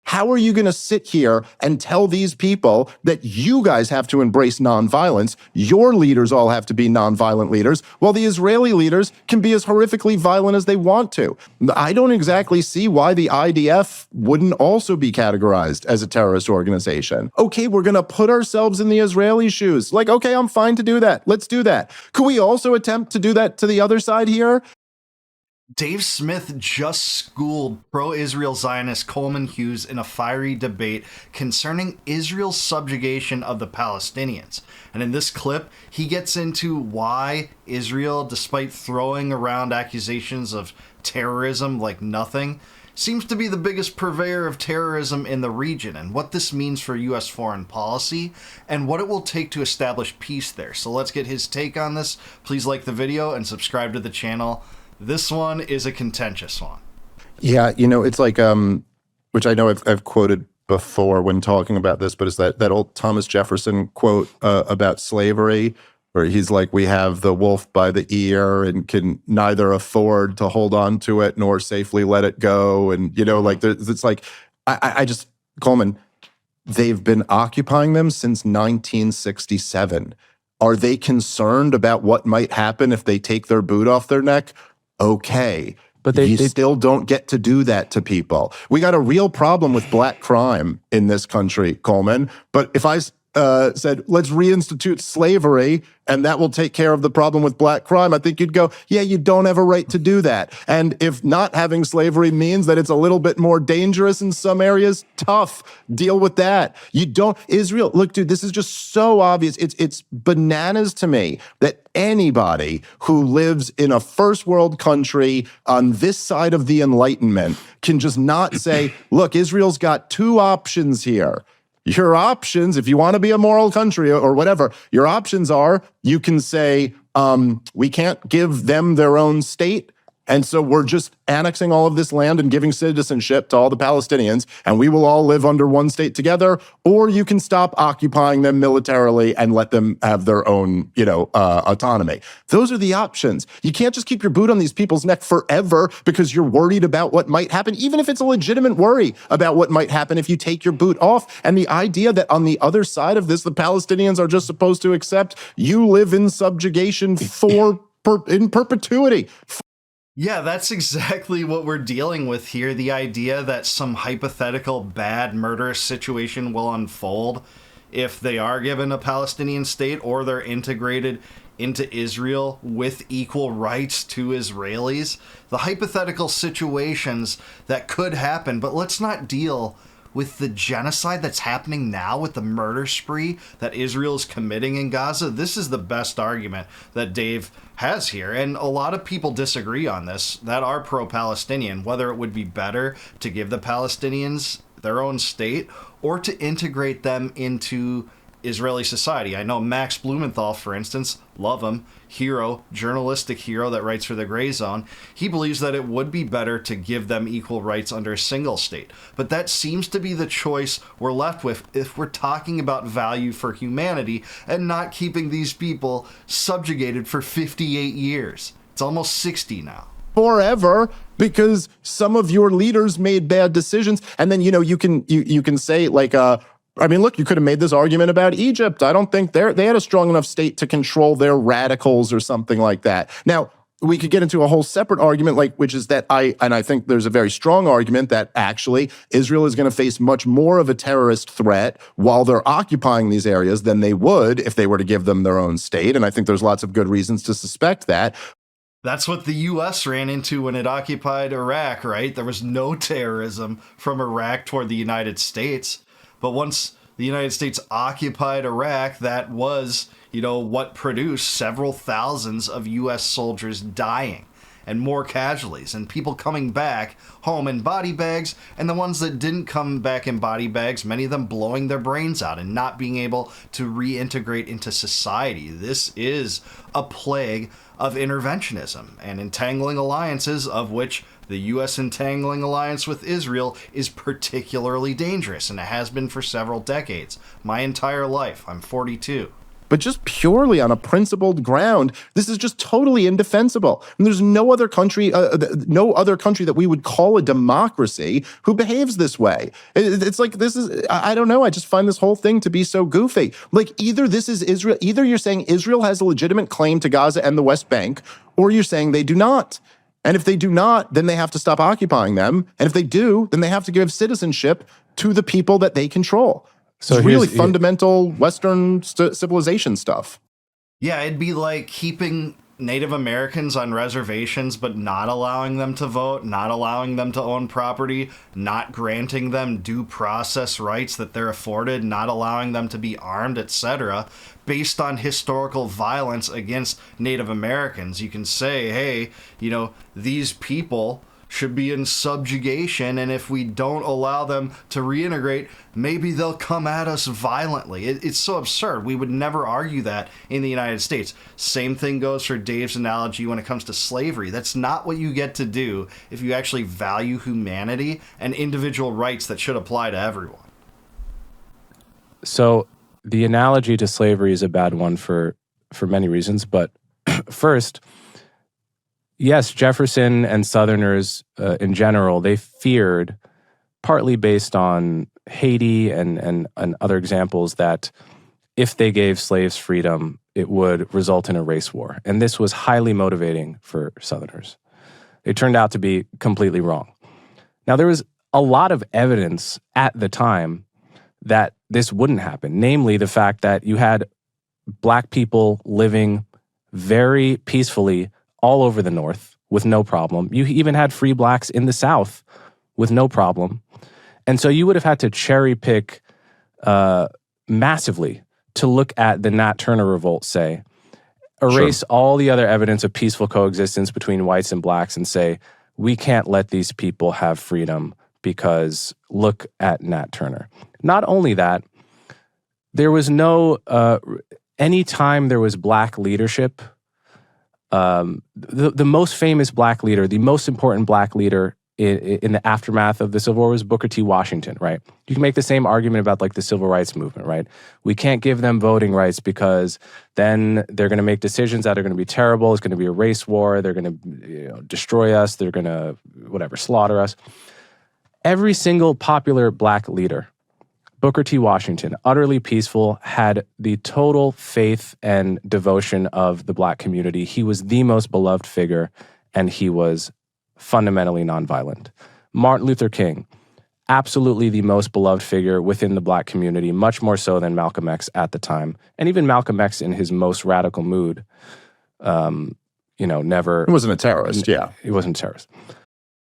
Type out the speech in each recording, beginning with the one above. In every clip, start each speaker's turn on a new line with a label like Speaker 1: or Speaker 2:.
Speaker 1: How are you going to sit here and tell these people that you guys have to embrace nonviolence? Your leaders all have to be nonviolent leaders, while the Israeli leaders can be as horrifically violent as they want to. I don't exactly see why the IDF wouldn't also be categorized as a terrorist organization. Okay, we're going to put ourselves in the Israeli shoes. Like, okay, I'm fine to do that. Let's do that. Could we also attempt to do that to the other side here?
Speaker 2: Dave Smith just schooled pro-Israel Zionist Coleman Hughes in a fiery debate concerning Israel's subjugation of the Palestinians. And in this clip, he gets into why Israel, despite throwing around accusations of terrorism like nothing, seems to be the biggest purveyor of terrorism in the region, and what this means for U.S. foreign policy, and what it will take to establish peace there. So let's get his take on this. Please like the video and subscribe to the channel. This one is a contentious one.
Speaker 1: Yeah, you know, it's like, which I know I've quoted before when talking about this, but it's that old Thomas Jefferson quote about slavery, where he's like, we have the wolf by the ear and can neither afford to hold on to it nor safely let it go. And, you know, like, it's like, I just, Coleman, they've been occupying them since 1967. Are they concerned about what might happen if they take their boot off their neck? Okay, but they still don't get to do that to people. We got a real problem with black crime in this country, Coleman. But if I said, let's reinstitute slavery and that will take care of the problem with black crime, I think you'd go, yeah, you don't have a right to do that. And if not having slavery means that it's a little bit more dangerous in some areas, tough, deal with that. You don't, Israel, look, dude, this is just so obvious. It's bananas to me that anybody who lives in a first world country on this side of the Enlightenment can just not say, look, Israel's got two options here. Your options, if you want to be a moral country or whatever, your options are, you can say, we can't give them their own state, and so we're just annexing all of this land and giving citizenship to all the Palestinians, and we will all live under one state together. Or you can stop occupying them militarily and let them have their own, autonomy. Those are the options. You can't just keep your boot on these people's neck forever because you're worried about what might happen, even if it's a legitimate worry about what might happen if you take your boot off. And the idea that on the other side of this, the Palestinians are just supposed to accept you live in subjugation in perpetuity.
Speaker 2: Yeah, that's exactly what we're dealing with here. The idea that some hypothetical bad murderous situation will unfold if they are given a Palestinian state or they're integrated into Israel with equal rights to Israelis. The hypothetical situations that could happen, but let's not deal with the genocide that's happening now, with the murder spree that Israel is committing in Gaza. This is the best argument that Dave has here, and a lot of people disagree on this that are pro-Palestinian, whether it would be better to give the Palestinians their own state or to integrate them into Israeli society. I know Max Blumenthal, for instance, love him, hero, journalistic hero that writes for the Gray Zone. He believes that it would be better to give them equal rights under a single state. But that seems to be the choice we're left with if we're talking about value for humanity and not keeping these people subjugated for 58 years. It's almost 60 now.
Speaker 1: Forever, because some of your leaders made bad decisions. And then, you can say, like, I mean, look, you could have made this argument about Egypt. I don't think they had a strong enough state to control their radicals or something like that. Now, we could get into a whole separate argument, which is that I think there's a very strong argument that actually Israel is going to face much more of a terrorist threat while they're occupying these areas than they would if they were to give them their own state. And I think there's lots of good reasons to suspect that.
Speaker 2: That's what the U.S. ran into when it occupied Iraq, right? There was no terrorism from Iraq toward the United States. But once the United States occupied Iraq, that was, what produced several thousands of U.S. soldiers dying and more casualties and people coming back home in body bags, and the ones that didn't come back in body bags, many of them blowing their brains out and not being able to reintegrate into society. This is a plague of interventionism and entangling alliances, of which the U.S. entangling alliance with Israel is particularly dangerous, and it has been for several decades. My entire life. I'm 42.
Speaker 1: But just purely on a principled ground, this is just totally indefensible. And there's no other country that we would call a democracy who behaves this way. It's like, this is, I don't know. I just find this whole thing to be so goofy. Like, either this is Israel, either you're saying Israel has a legitimate claim to Gaza and the West Bank, or you're saying they do not. And if they do not, then they have to stop occupying them. And if they do, then they have to give citizenship to the people that they control. So it's really fundamental Western civilization stuff.
Speaker 2: Yeah, it'd be like keeping Native Americans on reservations, but not allowing them to vote, not allowing them to own property, not granting them due process rights that they're afforded, not allowing them to be armed, etc., based on historical violence against Native Americans. You can say, hey, these people should be in subjugation, and if we don't allow them to reintegrate, maybe they'll come at us violently. It's so absurd. We would never argue that in the United States. Same thing goes for Dave's analogy when it comes to slavery. That's not what you get to do if you actually value humanity and individual rights that should apply to everyone.
Speaker 3: So the analogy to slavery is a bad one for many reasons, but first, yes, Jefferson and Southerners in general, they feared, partly based on Haiti and other examples, that if they gave slaves freedom, it would result in a race war. And this was highly motivating for Southerners. It turned out to be completely wrong. Now, there was a lot of evidence at the time that this wouldn't happen, namely the fact that you had Black people living very peacefully all over the North with no problem. You even had free Blacks in the South with no problem. And so you would have had to cherry pick massively to look at the Nat Turner revolt, say, erase all the other evidence of peaceful coexistence between whites and Blacks and say, we can't let these people have freedom because look at Nat Turner. Not only that, there was no, anytime there was Black leadership, the most famous Black leader, the most important Black leader in the aftermath of the Civil War was Booker T. Washington, right? You can make the same argument about like the Civil Rights Movement, right? We can't give them voting rights because then they're going to make decisions that are going to be terrible. It's going to be a race war. They're going to destroy us. They're going to, slaughter us. Every single popular Black leader, Booker T. Washington, utterly peaceful, had the total faith and devotion of the Black community. He was the most beloved figure, and he was fundamentally nonviolent. Martin Luther King, absolutely the most beloved figure within the Black community, much more so than Malcolm X at the time. And even Malcolm X in his most radical mood, never...
Speaker 1: He wasn't a terrorist, yeah.
Speaker 3: He wasn't a terrorist.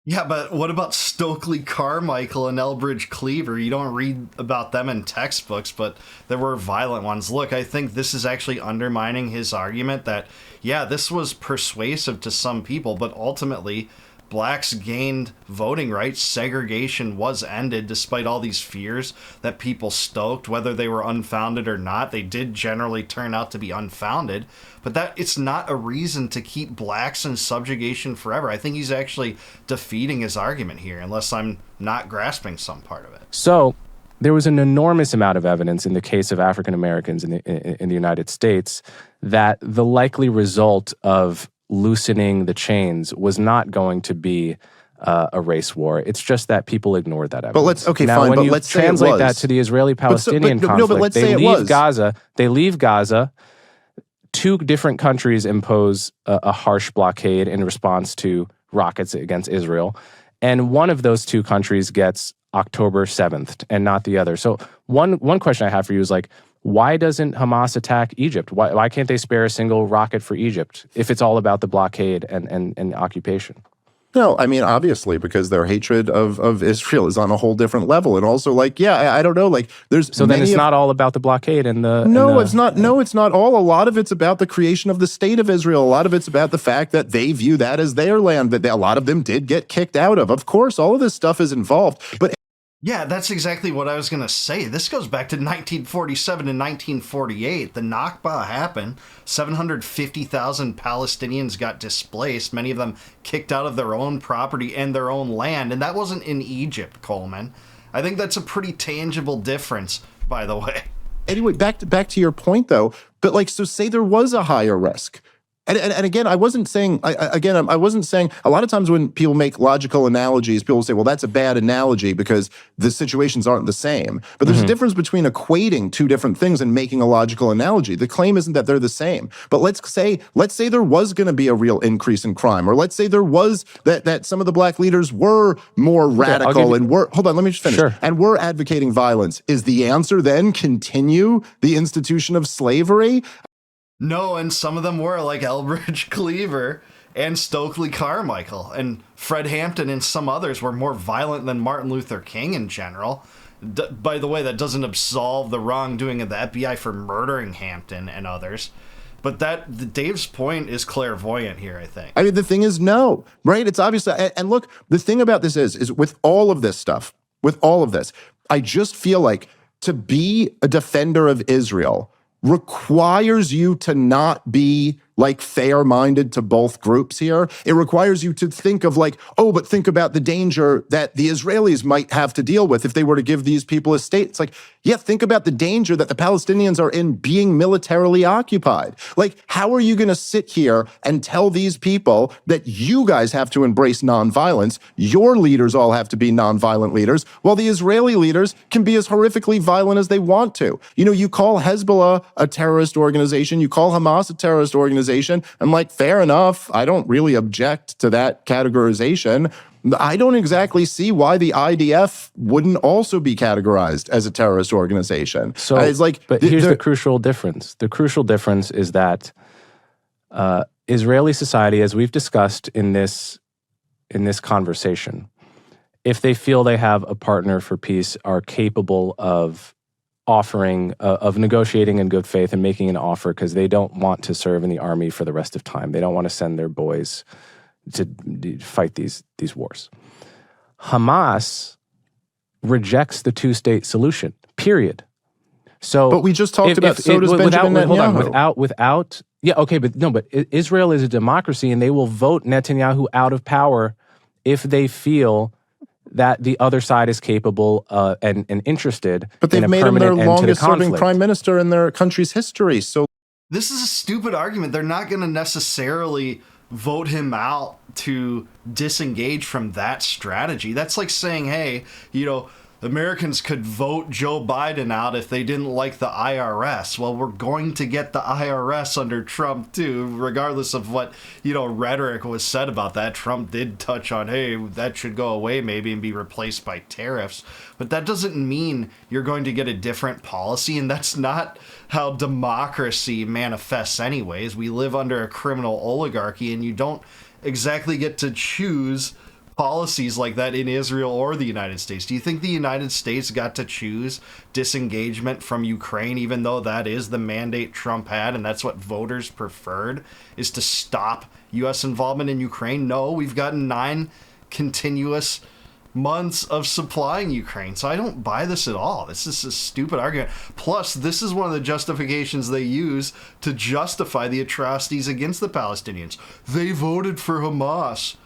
Speaker 2: Yeah, but what about Stokely Carmichael and Elbridge Cleaver? You don't read about them in textbooks, but there were violent ones. Look, I think this is actually undermining his argument that, yeah, this was persuasive to some people, but ultimately Blacks gained voting rights. Segregation was ended despite all these fears that people stoked, whether they were unfounded or not. They did generally turn out to be unfounded, but that it's not a reason to keep Blacks in subjugation forever. I think he's actually defeating his argument here, unless I'm not grasping some part of it.
Speaker 3: So there was an enormous amount of evidence in the case of African Americans in the United States that the likely result of loosening the chains was not going to be a race war. It's just that people ignored that evidence.
Speaker 1: But
Speaker 3: let's translate that to the Israeli-Palestinian conflict. They leave Gaza. Two different countries impose a harsh blockade in response to rockets against Israel. And one of those two countries gets October 7th and not the other. So one question I have for you is why doesn't Hamas attack Egypt? Why can't they spare a single rocket for Egypt if it's all about the blockade and occupation?
Speaker 1: No, I mean, obviously, because their hatred of Israel is on a whole different level. And also, I don't know, there's...
Speaker 3: So then it's not all about the blockade and the...
Speaker 1: It's not. No, it's not all. A lot of it's about the creation of the state of Israel. A lot of it's about the fact that they view that as their land, that a lot of them did get kicked out of. Of course, all of this stuff is involved, but...
Speaker 2: Yeah, that's exactly what I was going to say. This goes back to 1947 and 1948. The Nakba happened. 750,000 Palestinians got displaced, many of them kicked out of their own property and their own land. And that wasn't in Egypt, Coleman. I think that's a pretty tangible difference, by the way.
Speaker 1: Anyway, back to your point, though. But like, so say there was a higher risk. And again, I wasn't saying, I wasn't saying, a lot of times when people make logical analogies, people say, well, that's a bad analogy because the situations aren't the same. But there's a difference between equating two different things and making a logical analogy. The claim isn't that they're the same. But let's say there was going to be a real increase in crime, or let's say there was that some of the black leaders were more radical and were, hold on, let me just finish.
Speaker 3: Sure.
Speaker 1: And were advocating violence. Is the answer then continue the institution of slavery?
Speaker 2: No, and some of them were, like Elbridge Cleaver and Stokely Carmichael, and Fred Hampton and some others were more violent than Martin Luther King in general. By the way, that doesn't absolve the wrongdoing of the FBI for murdering Hampton and others. But Dave's point is clairvoyant here, I think.
Speaker 1: I mean, the thing is, no, right? It's obviously, and look, the thing about this is with all of this stuff, I just feel like to be a defender of Israel requires you to not be like fair-minded to both groups here. It requires you to think of like, oh, but think about the danger that the Israelis might have to deal with if they were to give these people a state. It's like, yeah, think about the danger that the Palestinians are in being militarily occupied. Like, how are you going to sit here and tell these people that you guys have to embrace nonviolence, your leaders all have to be nonviolent leaders, while the Israeli leaders can be as horrifically violent as they want to? You know, you call Hezbollah a terrorist organization, you call Hamas a terrorist organization. I'm like, fair enough. I don't really object to that categorization. I don't exactly see why the IDF wouldn't also be categorized as a terrorist organization.
Speaker 3: So,
Speaker 1: it's like,
Speaker 3: but here's the crucial difference. The crucial difference is that Israeli society, as we've discussed in this conversation, if they feel they have a partner for peace, are capable of offering, of negotiating in good faith and making an offer because they don't want to serve in the army for the rest of time. They don't want to send their boys to fight these wars. Hamas rejects the two-state solution, period. So,
Speaker 1: but we just talked about, so does Benjamin Netanyahu.
Speaker 3: Without, yeah, okay, but Israel is a democracy and they will vote Netanyahu out of power if they feel that the other side is capable and interested in a permanent end to the conflict.
Speaker 1: But they've made him their longest-serving prime minister in their country's history. So
Speaker 2: this is a stupid argument. They're not going to necessarily vote him out to disengage from that strategy. That's like saying, hey, Americans could vote Joe Biden out if they didn't like the IRS. Well, we're going to get the IRS under Trump too, regardless of what, rhetoric was said about that. Trump did touch on, hey, that should go away maybe and be replaced by tariffs. But that doesn't mean you're going to get a different policy, and that's not how democracy manifests anyways. We live under a criminal oligarchy, and you don't exactly get to choose policies like that in Israel or the United States. Do you think the United States got to choose disengagement from Ukraine, even though that is the mandate Trump had and that's what voters preferred, is to stop U.S. involvement in Ukraine? No, we've gotten 9 continuous months of supplying Ukraine. So I don't buy this at all. This is a stupid argument. Plus, this is one of the justifications they use to justify the atrocities against the Palestinians. They voted for Hamas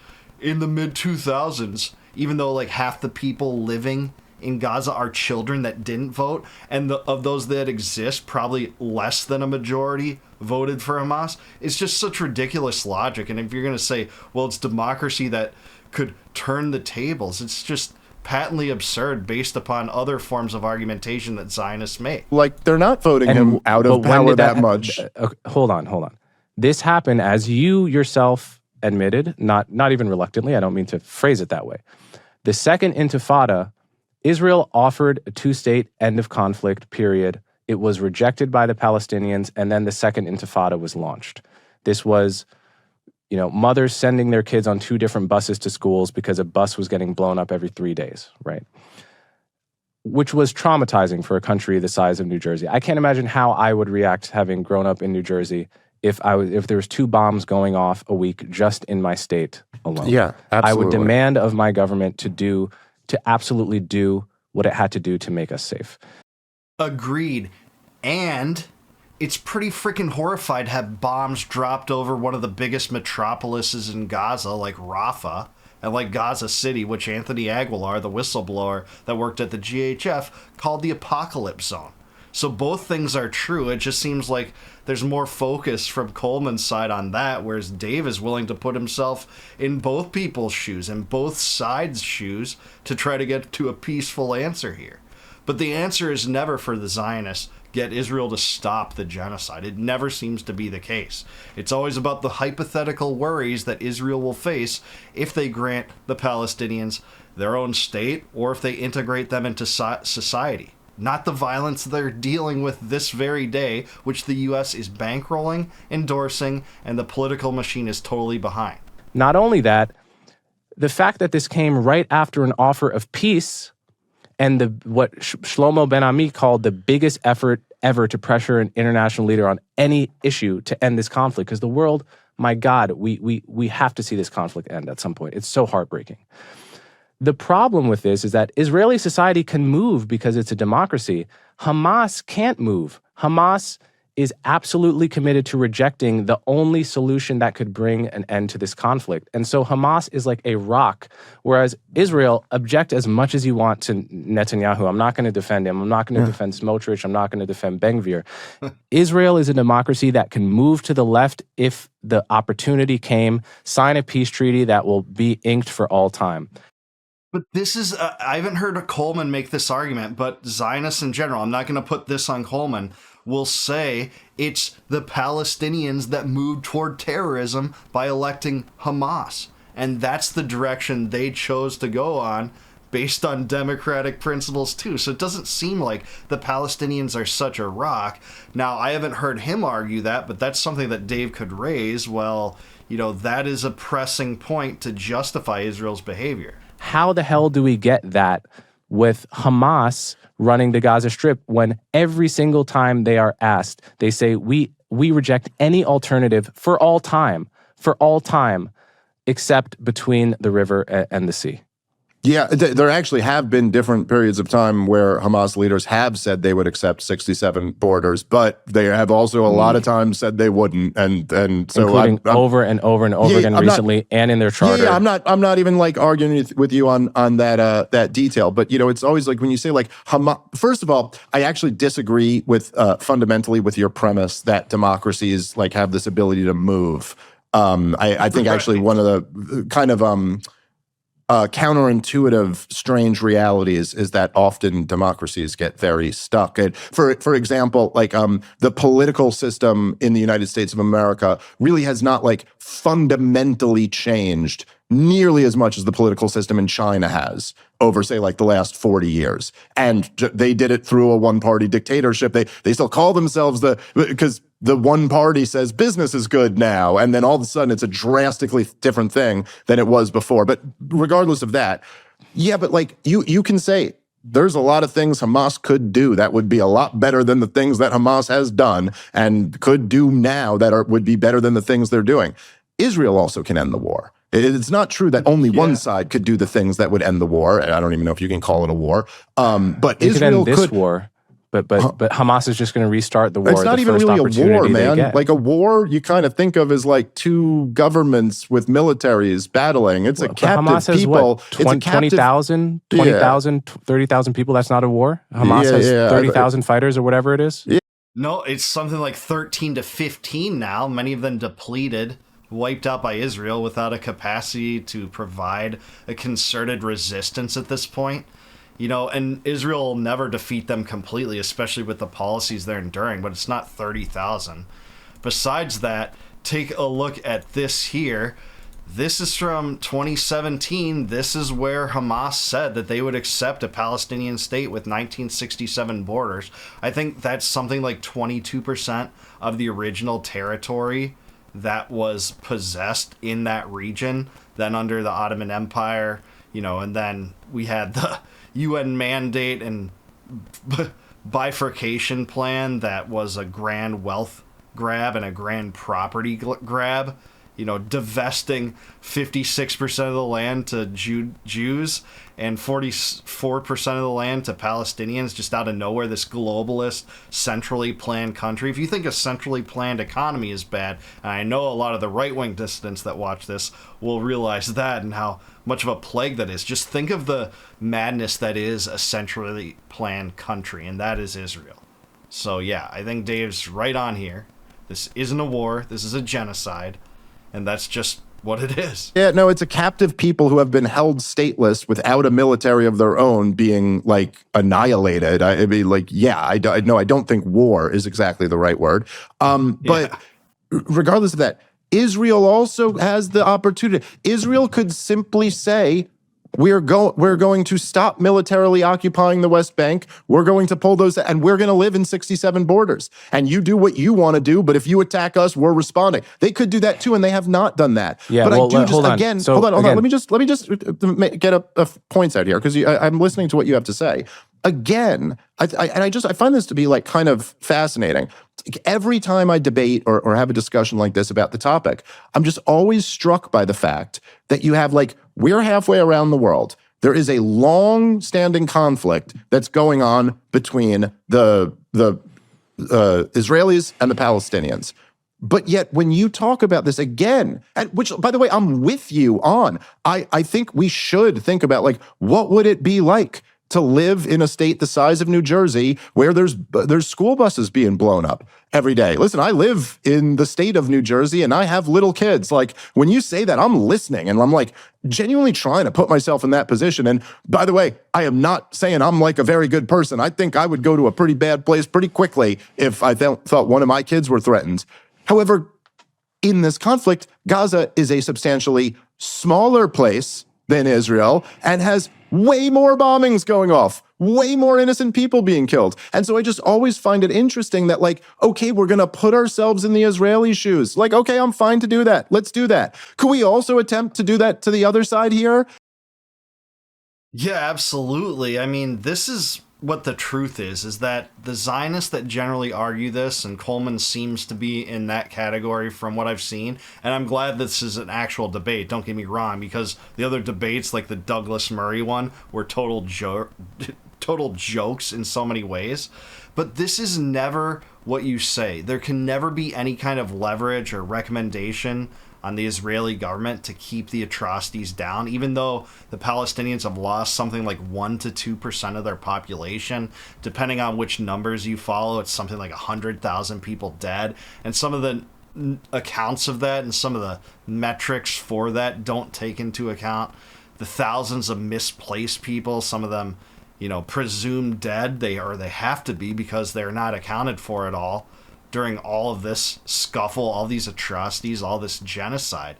Speaker 2: in the mid-2000s, even though like half the people living in Gaza are children that didn't vote, and of those that exist, probably less than a majority voted for Hamas. It's just such ridiculous logic. And if you're going to say, well, it's democracy that could turn the tables, it's just patently absurd based upon other forms of argumentation that Zionists make.
Speaker 1: Like, they're not voting him out of power that much.
Speaker 3: Okay, hold on. This happened, as you yourself admitted, not even reluctantly, I don't mean to phrase it that way. The second Intifada, Israel offered a two-state end of conflict, period. It was rejected by the Palestinians, and then the second Intifada was launched. This was, mothers sending their kids on 2 different buses to schools because a bus was getting blown up every 3 days, right? Which was traumatizing for a country the size of New Jersey. I can't imagine how I would react having grown up in New Jersey if there was 2 bombs going off a week just in my state alone.
Speaker 1: Yeah, absolutely.
Speaker 3: I would demand of my government to absolutely do what it had to do to make us safe.
Speaker 2: Agreed. And it's pretty freaking horrified to have bombs dropped over one of the biggest metropolises in Gaza, like Rafah, and like Gaza City, which Anthony Aguilar, the whistleblower that worked at the GHF, called the apocalypse zone. So both things are true. It just seems like there's more focus from Coleman's side on that, whereas Dave is willing to put himself in both people's shoes, in both sides' shoes, to try to get to a peaceful answer here. But the answer is never for the Zionists, get Israel to stop the genocide. It never seems to be the case. It's always about the hypothetical worries that Israel will face if they grant the Palestinians their own state or if they integrate them into society. Not the violence they're dealing with this very day, which the U.S. is bankrolling, endorsing, and the political machine is totally behind.
Speaker 3: Not only that, the fact that this came right after an offer of peace and what Shlomo Ben-Ami called the biggest effort ever to pressure an international leader on any issue to end this conflict. Because the world, my God, we have to see this conflict end at some point. It's so heartbreaking. The problem with this is that Israeli society can move because it's a democracy. Hamas can't move. Hamas is absolutely committed to rejecting the only solution that could bring an end to this conflict. And so Hamas is like a rock, whereas Israel, object as much as you want to Netanyahu. I'm not going to defend him. I'm not going to defend Smotrich. I'm not going to defend Ben-Gvir. Israel is a democracy that can move to the left if the opportunity came, sign a peace treaty that will be inked for all time.
Speaker 2: But this is, I haven't heard Coleman make this argument, but Zionists in general, I'm not going to put this on Coleman, will say it's the Palestinians that moved toward terrorism by electing Hamas. And that's the direction they chose to go on based on democratic principles too. So it doesn't seem like the Palestinians are such a rock. Now, I haven't heard him argue that, but that's something that Dave could raise. Well, you know, that is a pressing point to justify Israel's behavior.
Speaker 3: How the hell do we get that with Hamas running the Gaza Strip when every single time they are asked, they say, we reject any alternative for all time, except between the river and the sea?
Speaker 1: Yeah, there actually have been different periods of time where Hamas leaders have said they would accept 67 borders, but they have also a lot of times said they wouldn't, and so
Speaker 3: including over and over and over again recently, and in their charter.
Speaker 1: Yeah, I'm not even like arguing with you on that detail, but you know, it's always like when you say like Hamas. First of all, I actually disagree with fundamentally with your premise that democracies like have this ability to move. I think actually one of the kind of counterintuitive, strange realities is that often democracies get very stuck. And for example, like the political system in the United States of America really has not like fundamentally changed nearly as much as the political system in China has over, say, like the last 40 years. And they did it through a one-party dictatorship. They still call themselves because the one party says business is good now, and then all of a sudden it's a drastically different thing than it was before. But regardless of that, yeah, but like you can say there's a lot of things Hamas could do that would be a lot better than the things that Hamas has done and could do now that would be better than the things they're doing. Israel also can end the war. It's not true that only one side could do the things that would end the war. I don't even know if you can call it a war. But Israel
Speaker 3: could end this war. But Hamas is just going to restart the war.
Speaker 1: It's not even really a war, man. Like a war, you kind of think of as like two governments with militaries battling. It's a captive
Speaker 3: Hamas has
Speaker 1: people.
Speaker 3: What, 20,000, 30,000 people? That's not a war? Hamas has 30,000 fighters or whatever it is?
Speaker 1: Yeah.
Speaker 2: No, it's something like 13 to 15 now, many of them depleted, wiped out by Israel without a capacity to provide a concerted resistance at this point. You know, and Israel will never defeat them completely, especially with the policies they're enduring, but it's not 30,000. Besides that, take a look at this here. This is from 2017. This is where Hamas said that they would accept a Palestinian state with 1967 borders. I think that's something like 22% of the original territory that was possessed in that region. Then under the Ottoman Empire, you know, and then we had the UN mandate and bifurcation plan that was a grand wealth grab and a grand property grab, you know, divesting 56% of the land to Jews and 44% of the land to Palestinians just out of nowhere, this globalist, centrally planned country. If you think a centrally planned economy is bad, and I know a lot of the right-wing dissidents that watch this will realize that and how much of a plague that is. Just think of the madness that is a centrally planned country, and that is Israel. So yeah, I think Dave's right on here. This isn't a war. This is a genocide. And that's just what it is.
Speaker 1: Yeah, no, it's a captive people who have been held stateless without a military of their own being like annihilated. I mean, like, yeah, I don't think war is exactly the right word. But regardless of that, Israel also has the opportunity. Israel could simply say, we're going to stop militarily occupying the West Bank. We're going to pull those, and we're going to live in 67 borders. And you do what you want to do, but if you attack us, we're responding. They could do that too, and they have not done that.
Speaker 3: Yeah,
Speaker 1: but
Speaker 3: well,
Speaker 1: I do just
Speaker 3: hold on.
Speaker 1: again,
Speaker 3: So,
Speaker 1: hold on.
Speaker 3: again,
Speaker 1: Let me just get a points out here because I'm listening to what you have to say. Again, I find this to be like kind of fascinating. Every time I debate or have a discussion like this about the topic, I'm just always struck by the fact that you have like, we're halfway around the world. There is a long-standing conflict that's going on between the Israelis and the Palestinians. But yet, when you talk about this again, and which, by the way, I'm with you on, I think we should think about, like, what would it be like to live in a state the size of New Jersey where there's school buses being blown up every day? Listen, I live in the state of New Jersey and I have little kids. Like, when you say that, I'm listening and I'm like genuinely trying to put myself in that position. And by the way, I am not saying I'm like a very good person. I think I would go to a pretty bad place pretty quickly if I thought one of my kids were threatened. However, in this conflict, Gaza is a substantially smaller place than Israel and has way more bombings going off, way more innocent people being killed. And so I just always find it interesting that, like, okay, we're going to put ourselves in the Israeli shoes. Like, okay, I'm fine to do that. Let's do that. Could we also attempt to do that to the other side here?
Speaker 2: Yeah, absolutely. I mean, this is what the truth is that the Zionists that generally argue this, and Coleman seems to be in that category from what I've seen, and I'm glad this is an actual debate, don't get me wrong, because the other debates, like the Douglas Murray one, were total jokes in so many ways. But this is never what you say. There can never be any kind of leverage or recommendation on the Israeli government to keep the atrocities down, even though the Palestinians have lost something like 1% to 2% of their population. Depending on which numbers you follow, it's something like 100,000 people dead. And some of the accounts of that and some of the metrics for that don't take into account the thousands of misplaced people, some of them, presumed dead. They have to be because they're not accounted for at all during all of this scuffle, all these atrocities, all this genocide.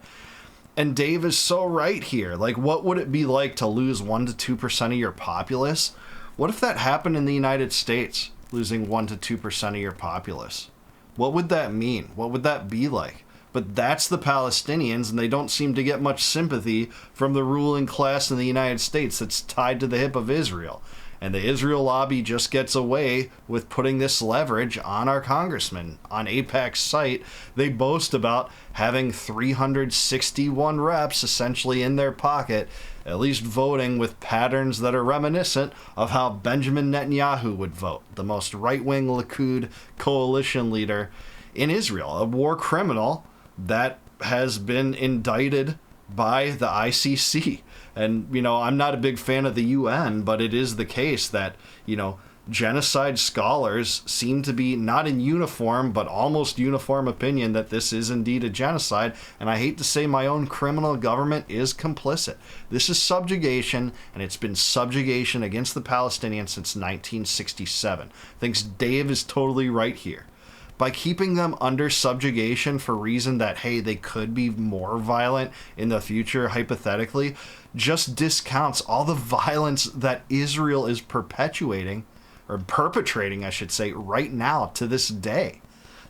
Speaker 2: And Dave is so right here. Like, what would it be like to lose 1% to 2% of your populace? What if that happened in the United States, losing 1% to 2% of your populace? What would that mean? What would that be like? But that's the Palestinians, and they don't seem to get much sympathy from the ruling class in the United States that's tied to the hip of Israel. And the Israel lobby just gets away with putting this leverage on our congressmen. On AIPAC's site, they boast about having 361 reps essentially in their pocket, at least voting with patterns that are reminiscent of how Benjamin Netanyahu would vote, the most right-wing Likud coalition leader in Israel, a war criminal that has been indicted by the ICC. And, I'm not a big fan of the UN, but it is the case that, genocide scholars seem to be not in uniform, but almost uniform opinion that this is indeed a genocide. And I hate to say my own criminal government is complicit. This is subjugation, and it's been subjugation against the Palestinians since 1967. Thinks Dave is totally right here. By keeping them under subjugation for reason that, hey, they could be more violent in the future, hypothetically, just discounts all the violence that Israel is perpetuating, or perpetrating, I should say, right now to this day,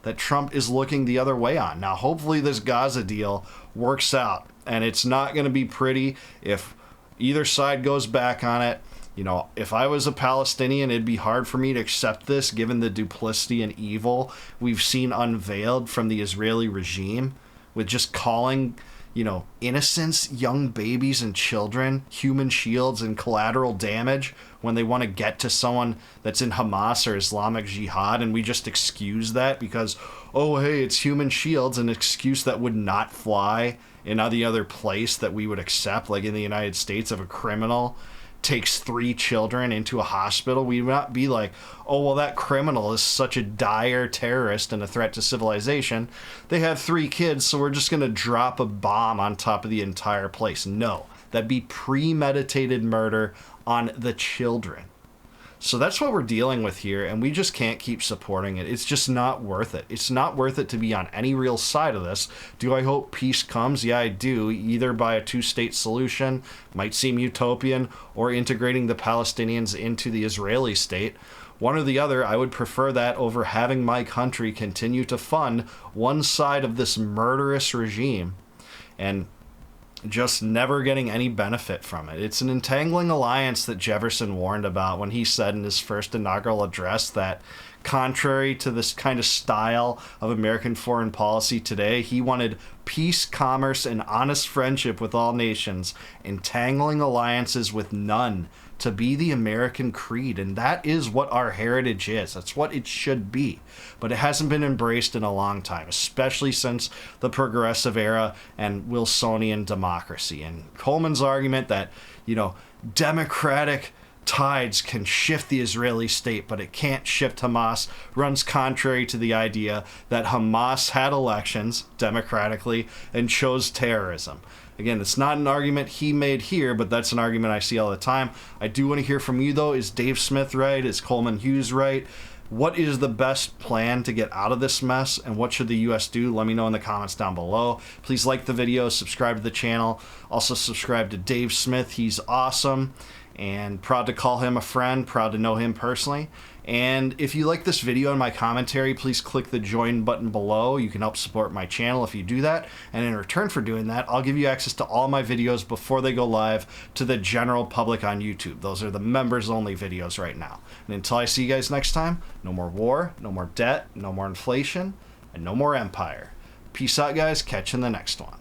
Speaker 2: that Trump is looking the other way on. Now, hopefully this Gaza deal works out, and it's not going to be pretty if either side goes back on it. If I was a Palestinian, it'd be hard for me to accept this given the duplicity and evil we've seen unveiled from the Israeli regime with just calling, innocents, young babies and children, human shields and collateral damage when they want to get to someone that's in Hamas or Islamic Jihad, and we just excuse that because, oh, hey, it's human shields, an excuse that would not fly in any other place that we would accept, like in the United States, of a criminal takes 3 children into a hospital, we would not be like, oh, well, that criminal is such a dire terrorist and a threat to civilization. They had 3 kids, so we're just going to drop a bomb on top of the entire place. No, that'd be premeditated murder on the children. So that's what we're dealing with here, and we just can't keep supporting it. It's just not worth it. It's not worth it to be on any real side of this. Do I hope peace comes? Yeah, I do, either by a 2-state solution, might seem utopian, or integrating the Palestinians into the Israeli state. One or the other, I would prefer that over having my country continue to fund one side of this murderous regime and just never getting any benefit from it. It's an entangling alliance that Jefferson warned about when he said in his first inaugural address that, contrary to this kind of style of American foreign policy today, he wanted peace, commerce, and honest friendship with all nations, entangling alliances with none, to be the American creed. And that is what our heritage is. That's what it should be. But it hasn't been embraced in a long time, especially since the progressive era and Wilsonian democracy. And Coleman's argument that, democratic tides can shift the Israeli state, but it can't shift Hamas, runs contrary to the idea that Hamas had elections democratically and chose terrorism. Again, it's not an argument he made here, but that's an argument I see all the time. I do want to hear from you, though. Is Dave Smith right? Is Coleman Hughes right? What is the best plan to get out of this mess, and what should the U.S. do? Let me know in the comments down below. Please like the video, subscribe to the channel. Also subscribe to Dave Smith. He's awesome, and proud to call him a friend, proud to know him personally. And if you like this video and my commentary, please click the join button below. You can help support my channel if you do that. And in return for doing that, I'll give you access to all my videos before they go live to the general public on YouTube. Those are the members only videos right now. And until I see you guys next time, no more war, no more debt, no more inflation, and no more empire. Peace out, guys. Catch you in the next one.